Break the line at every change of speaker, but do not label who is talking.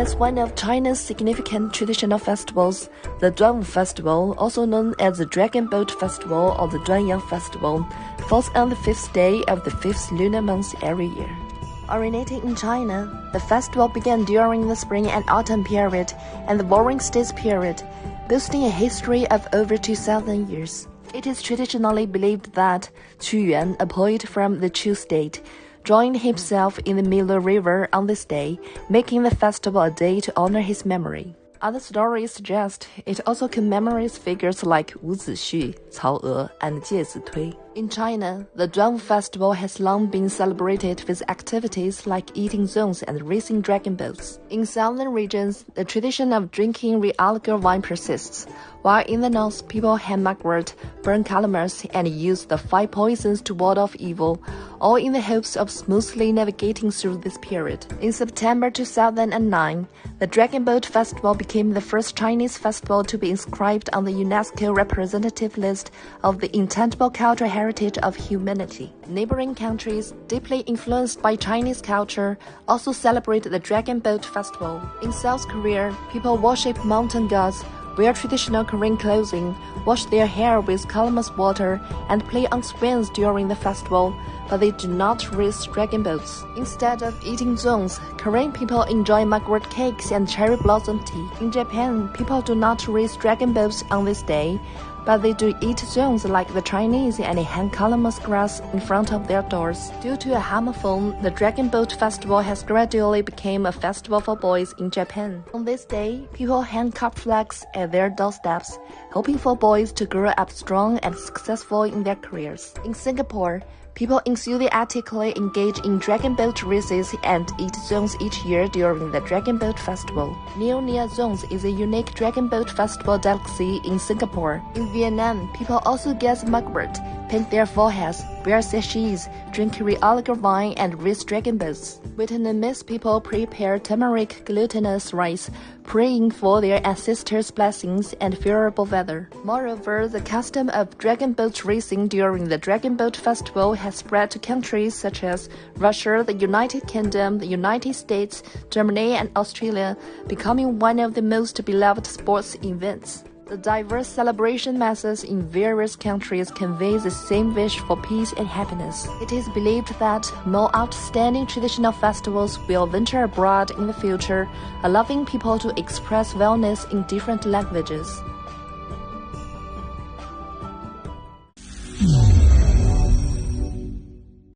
As one of China's significant traditional festivals, the Duanwu Festival, also known as the Dragon Boat Festival or the Duanwu Festival, falls on the 5th day of the 5th lunar month every year. Originating in China, the festival began during the spring and autumn period and the warring states period, boasting a history of over 2,000 years. It is traditionally believed that Qu Yuan, a poet from the Chu state, joined himself in the Middle River on this day, making the festival a day to honor his memory. Other stories suggest it also commemorates figures like Wu Zixu, Cao E, and Jie Zitui. In China, the Duanwu Festival has long been celebrated with activities like eating zones and racing dragon boats. In southern regions, the tradition of drinking real liquor wine persists, while in the north, people hang mugwort, burn calomers, and use the 5 poisons to ward off evil, all in the hopes of smoothly navigating through this period. In September 2009, the Dragon Boat Festival became the first Chinese festival to be inscribed on the UNESCO Representative List of the Intangible Cultural Heritage of Humanity. Neighboring countries, deeply influenced by Chinese culture, also celebrate the Dragon Boat Festival. In South Korea, people worship mountain gods, wear traditional Korean clothing, wash their hair with colorless water, and play on swings during the festival, but they do not race dragon boats. Instead of eating zones, Korean people enjoy mugwort cakes and cherry blossom tea. In Japan, people do not race dragon boats on this day, but they do eat zones like the Chinese and hang colorless grass in front of their doors. Due to a homophone, the Dragon Boat Festival has gradually become a festival for boys in Japan. On this day, people hang cup flags at their doorsteps, hoping for boys to grow up strong and successful in their careers. In Singapore, people enthusiastically engage in dragon boat races and eat zones each year during the Dragon Boat Festival. Neo Zones is a unique dragon boat festival delicacy in Singapore. In Vietnam, people also gather mugwort, paint their foreheads, wear sashes, drink real liquor wine, and race dragon boats. Vietnamese people prepare turmeric glutinous rice, praying for their ancestors' blessings and favorable weather. Moreover, the custom of dragon boat racing during the Dragon Boat Festival has spread to countries such as Russia, the United Kingdom, the United States, Germany, and Australia, becoming one of the most beloved sports events. The diverse celebration methods in various countries convey the same wish for peace and happiness. It is believed that more outstanding traditional festivals will venture abroad in the future, allowing people to express wellness in different languages.